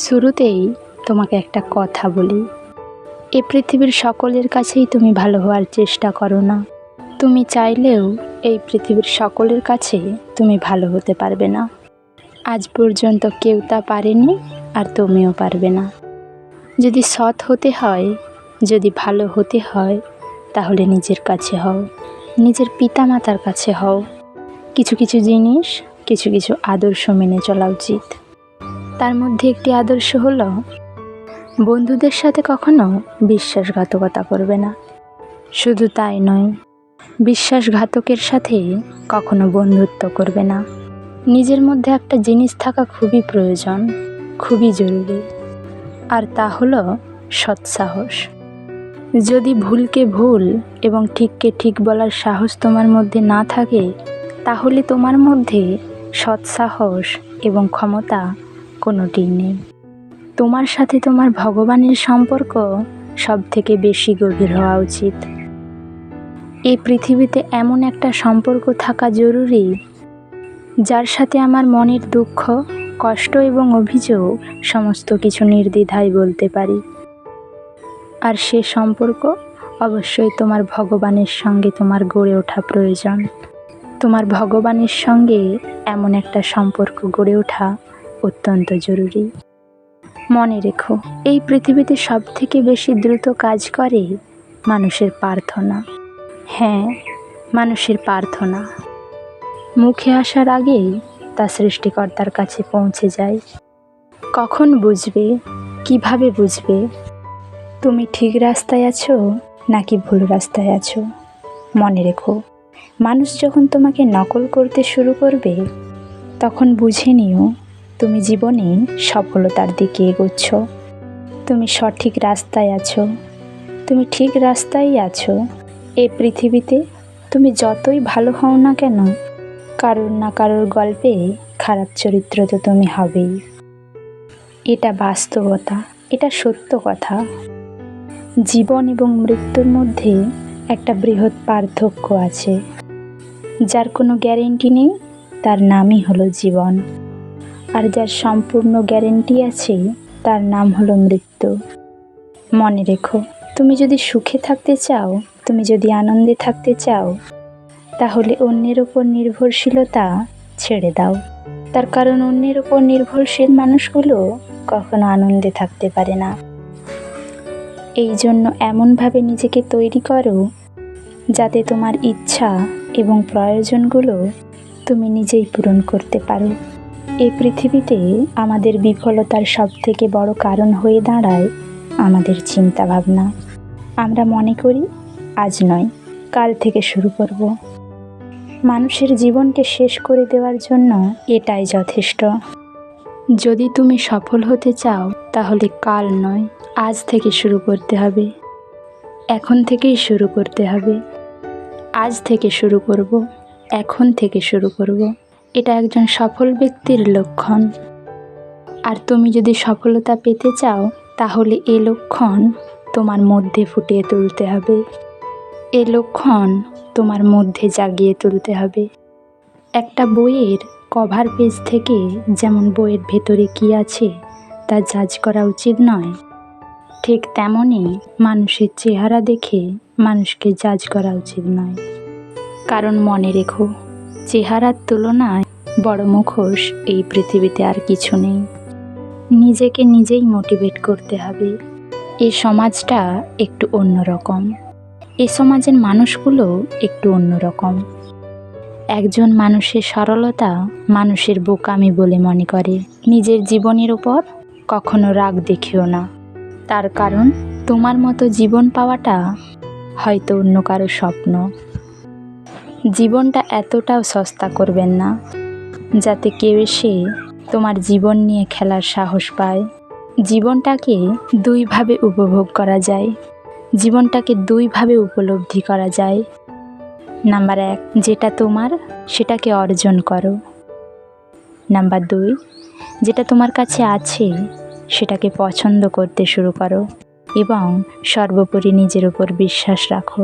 শুরুতেই তোমাকে একটা কথা বলি, এ পৃথিবীর সকলের কাছেই তুমি ভালো হওয়ার চেষ্টা করো না। তুমি চাইলেও এই পৃথিবীর সকলের কাছে তুমি ভালো হতে পারবে না। আজ পর্যন্ত কেউ তা পারেনি, আর তুমিও পারবে না। যদি সৎ হতে হয়, যদি ভালো হতে হয়, তাহলে নিজের কাছে হও, নিজের পিতামাতার কাছে হও। কিছু কিছু জিনিস, কিছু কিছু আদর্শ মেনে চলা উচিত। তার মধ্যে একটি আদর্শ হলো, বন্ধুদের সাথে কখনো বিশ্বাসঘাতকতা করবে না। শুধু তাই নয়, বিশ্বাসঘাতকের সাথে কখনো বন্ধুত্ব করবে না। নিজের মধ্যে একটা জিনিস থাকা খুবই প্রয়োজন, খুবই জরুরি, আর তা হলো সৎসাহস। যদি ভুলকে ভুল এবং ঠিককে ঠিক বলার সাহস তোমার মধ্যে না থাকে, তাহলে তোমার মধ্যে সৎসাহস এবং ক্ষমতা কোনোটিই নেই। তোমার সাথে তোমার ভগবানের সম্পর্ক সব থেকে বেশি গভীর হওয়া উচিত। এই পৃথিবীতে এমন একটা সম্পর্ক থাকা জরুরি, যার সাথে আমার মনের দুঃখ, কষ্ট এবং অভিযোগ সমস্ত কিছু নির্দ্বিধায় বলতে পারি। আর সে সম্পর্ক অবশ্যই তোমার ভগবানের সঙ্গে তোমার গড়ে ওঠা প্রয়োজন। তোমার ভগবানের সঙ্গে এমন একটা সম্পর্ক গড়ে ওঠা অত্যন্ত জরুরি। মনে রেখো, এই পৃথিবীতে সব থেকে বেশি দ্রুত কাজ করে মানুষের প্রার্থনা। হ্যাঁ, মানুষের প্রার্থনা মুখে আসার আগেই তা সৃষ্টিকর্তার কাছে পৌঁছে যায়। কখন বুঝবে, কিভাবে বুঝবে তুমি ঠিক রাস্তায় আছো নাকি ভুল রাস্তায় আছো? মনে রেখো, মানুষ যখন তোমাকে নকল করতে শুরু করবে, তখন বুঝে নিও তুমি জীবনে সফলতার দিকে এগোচ্ছ। তুমি সঠিক রাস্তায় আছো, তুমি ঠিক রাস্তায় আছো। এই পৃথিবীতে তুমি যতই ভালো হও না কেন, কারোর না কারোর গল্পে খারাপ চরিত্র তো তুমি হবেই। এটা বাস্তবতা, এটা সত্য কথা। জীবন এবং মৃত্যুর মধ্যে একটা বৃহৎ পার্থক্য আছে। যার কোনো গ্যারেন্টি নেই, তার নামই হলো জীবন। আর যার সম্পূর্ণ গ্যারেন্টি আছে, তার নাম হলো মৃত্যু। মনে রেখো, তুমি যদি সুখে থাকতে চাও, তুমি যদি আনন্দে থাকতে চাও, তাহলে অন্যের ওপর নির্ভরশীলতা ছেড়ে দাও। তার কারণ অন্যের ওপর নির্ভরশীল মানুষগুলো কখনো আনন্দে থাকতে পারে না। এই জন্য এমনভাবে নিজেকে তৈরি করো, যাতে তোমার ইচ্ছা এবং প্রয়োজনগুলো তুমি নিজেই পূরণ করতে পারো। এই পৃথিবীতে আমাদের বিফলতার সবথেকে বড় কারণ হয়ে দাঁড়ায় আমাদের চিন্তা ভাবনা। আমরা মনে করি আজ নয়, কাল থেকে শুরু করব। মানুষের জীবনকে শেষ করে দেওয়ার জন্য এটাই যথেষ্ট। যদি তুমি সফল হতে চাও, তাহলে কাল নয়, আজ থেকে শুরু করতে হবে। এখন থেকেই শুরু করতে হবে। আজ থেকে শুরু করব, এখন থেকে শুরু করব। এটা একজন সফল ব্যক্তির লক্ষণ। আর তুমি যদি সফলতা পেতে চাও, তাহলে এই লক্ষণ তোমার মধ্যে ফুটিয়ে তুলতে হবে। এই লক্ষণ তোমার মধ্যে জাগিয়ে তুলতে হবে। একটা বইয়ের কভার পেজ থেকে যেমন বইয়ের ভেতরে কী আছে তা জাজ করা উচিত নয়, ঠিক তেমনই মানুষের চেহারা দেখে মানুষকে জাজ করা উচিত নয়। কারণ মনে রেখো, চেহারার তুলনায় বড় মুখোশ এই পৃথিবীতে আর কিছু নেই। নিজেকে নিজেই মোটিভেট করতে হবে। এই সমাজটা একটু অন্যরকম, এই সমাজের মানুষগুলো একটু অন্যরকম। একজন মানুষের সরলতা মানুষের বোকামি বলে মনে করে। নিজের জীবনের উপর কখনো রাগ দেখিও না, তার কারণ তোমার মতো জীবন পাওয়াটা হয়তো অন্য কারো স্বপ্ন। জীবনটা এতটাও সস্তা করবেন না, যাতে কেউ এসে তোমার জীবন নিয়ে খেলার সাহস পায়। জীবনটাকে দুইভাবে উপভোগ করা যায়, জীবনটাকে দুইভাবে উপলব্ধি করা যায়। নাম্বার 1, যেটা তোমার সেটাকে অর্জন করো। নাম্বার 2, যেটা তোমার কাছে আছে সেটাকে পছন্দ করতে শুরু করো এবং সর্বোপরি নিজের উপর বিশ্বাস রাখো।